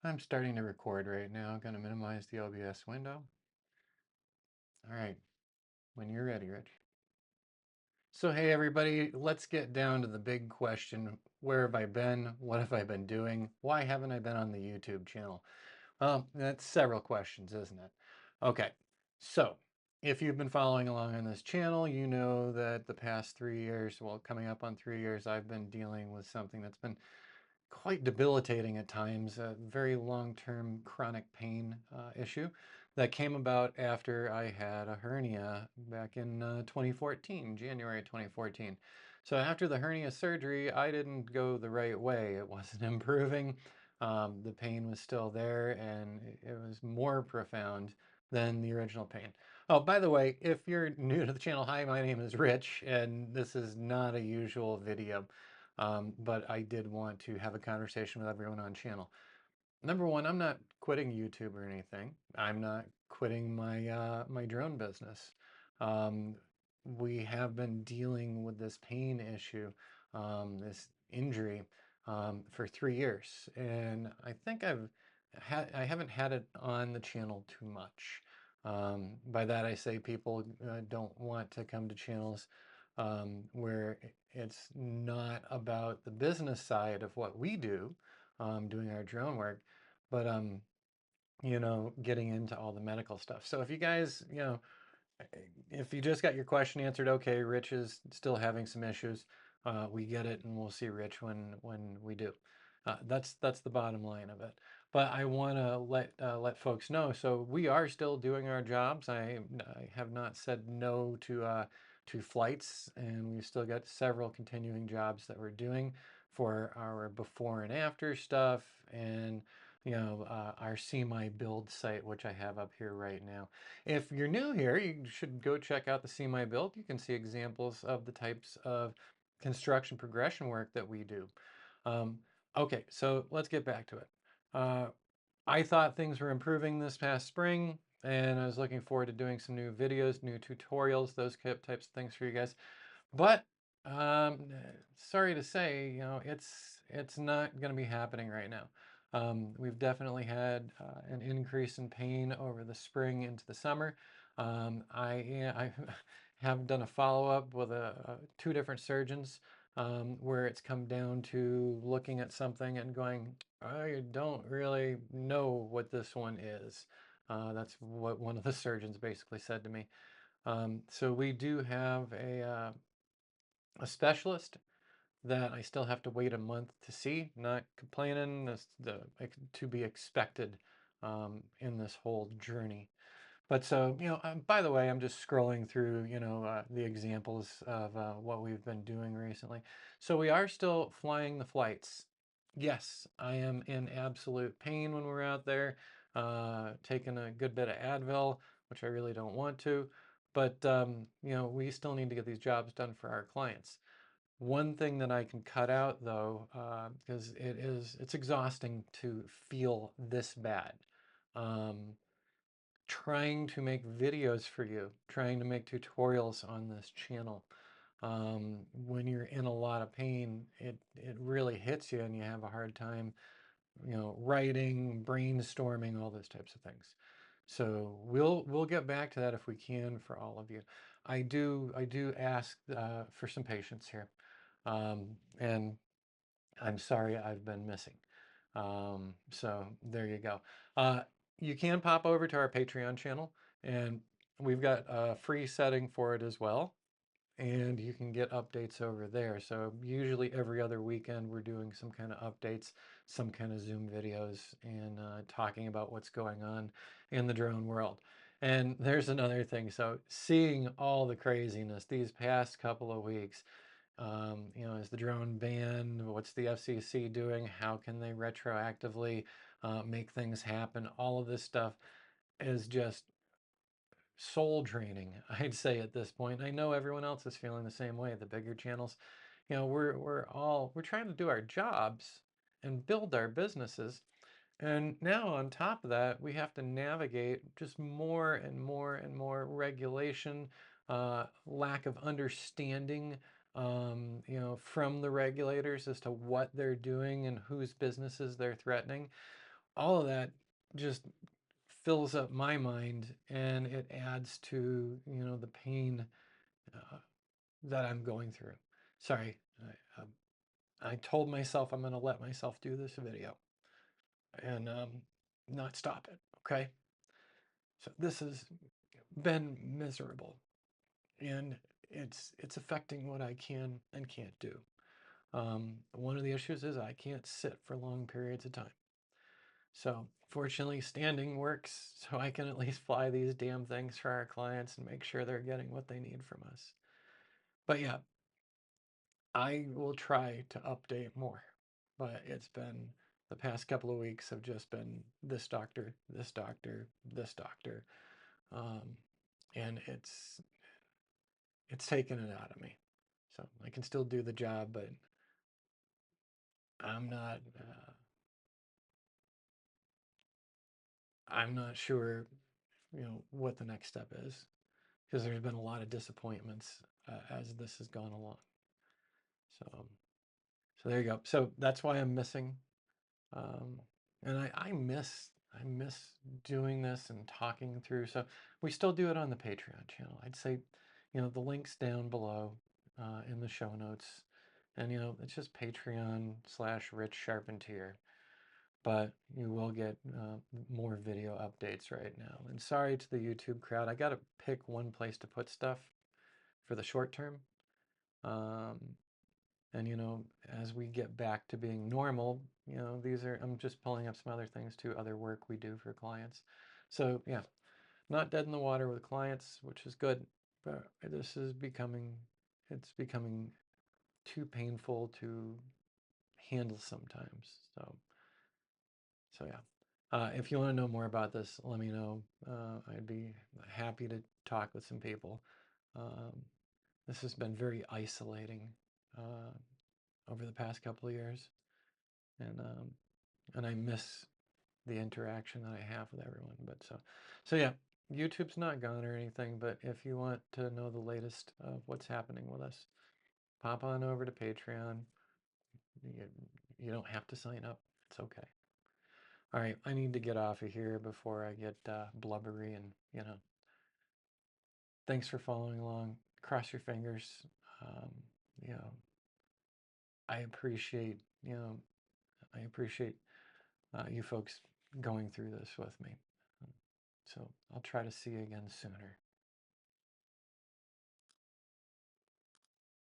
I'm starting to record right now. I'm going to minimize the OBS window. All right, when you're ready, Rich. So, hey, everybody, let's get down to the big question. Where have I been? What have I been doing? Why haven't I been on the YouTube channel? That's several questions, isn't it? Okay, so if you've been following along on this channel, you know that the past 3 years, well, coming up on 3 years, I've been dealing with something that's been quite debilitating at times, a very long-term chronic pain issue that came about after I had a hernia back in 2014, January 2014. So after the hernia surgery, I didn't go the right way. It wasn't improving. The pain was still there, and it was more profound than the original pain. Oh, by the way, if you're new to the channel, hi, my name is Rich, and this is not a usual video. But I did want to have a conversation with everyone on channel. Number one, I'm not quitting YouTube or anything. I'm not quitting my drone business. Um, we have been dealing with this pain issue, this injury, for 3 years, and I think I haven't had it on the channel too much. By that I say people don't want to come to channels where it's not about the business side of what we do, doing our drone work, but getting into all the medical stuff. So if you guys, if you just got your question answered, okay, Rich is still having some issues. We get it, and we'll see Rich when we do. That's the bottom line of it. But I want to let folks know. So we are still doing our jobs. I have not said no to flights, and we've still got several continuing jobs that we're doing for our before and after stuff, and our See My Build site, which I have up here right now. If you're new here, you should go check out the See My Build. You can see examples of the types of construction progression work that we do. Um, okay, so let's get back to it. Uh, I thought things were improving this past spring, and I was looking forward to doing some new videos, new tutorials, those types of things for you guys. But sorry to say, it's not going to be happening right now. We've definitely had an increase in pain over the spring into the summer. I have done a follow-up with two different surgeons where it's come down to looking at something and going, I don't really know what this one is. That's what one of the surgeons basically said to me. So we do have a specialist that I still have to wait a month to see. Not complaining, that's to be expected in this whole journey. But so, by the way, I'm just scrolling through, the examples of what we've been doing recently. So we are still flying the flights. Yes, I am in absolute pain when we're out there, taking a good bit of Advil, which I really don't want to. But, we still need to get these jobs done for our clients. One thing that I can cut out though, because it's exhausting to feel this bad. Um, Trying to make videos for you, trying to make tutorials on this channel. When you're in a lot of pain, it really hits you and you have a hard time, writing, brainstorming, all those types of things. So we'll get back to that if we can for all of you. I do ask for some patience here. And I'm sorry I've been missing. So there you go. You can pop over to our Patreon channel, and we've got a free setting for it as well. And you can get updates over there. So usually every other weekend we're doing some kind of updates, some kind of Zoom videos, and talking about what's going on in the drone world. And there's another thing. So seeing all the craziness these past couple of weeks, is the drone banned? What's the FCC doing? How can they retroactively make things happen? All of this stuff is just soul draining, I'd say at this point. I know everyone else is feeling the same way. The bigger channels, we're trying to do our jobs and build our businesses. And now on top of that, we have to navigate just more and more and more regulation, lack of understanding, from the regulators as to what they're doing and whose businesses they're threatening. all of that just fills up my mind, and it adds to, the pain uh, that I'm going through. Sorry, I told myself I'm going to let myself do this video and not stop it. Okay, so this has been miserable, and it's affecting what I can and can't do. One of the issues is I can't sit for long periods of time. So fortunately, standing works, so I can at least fly these damn things for our clients and make sure they're getting what they need from us. But yeah, I will try to update more. But it's been the past couple of weeks have just been this doctor, this doctor, this doctor, um, and it's taken it out of me. So I can still do the job, but I'm not. I'm not sure, what the next step is, because there's been a lot of disappointments as this has gone along. So there you go. So that's why I'm missing, um, and I miss doing this and talking through. So we still do it on the Patreon channel. I'd say, the links down below in the show notes, and it's just Patreon/Rich Charpentier. But you will get more video updates right now. And sorry to the YouTube crowd, I got to pick one place to put stuff for the short term. Um, and as we get back to being normal, I'm just pulling up some other things too, other work we do for clients. So yeah, not dead in the water with clients, which is good, but it's becoming too painful to handle sometimes. So yeah. If you want to know more about this, let me know. I'd be happy to talk with some people. Um, this has been very isolating uh, over the past couple of years, and I miss the interaction that I have with everyone. But so yeah, YouTube's not gone or anything. But if you want to know the latest of what's happening with us, pop on over to Patreon. You, you don't have to sign up. It's okay. All right, I need to get off of here before I get blubbery and, thanks for following along. Cross your fingers. Um, you know, I appreciate, I appreciate you folks going through this with me. So I'll try to see you again sooner.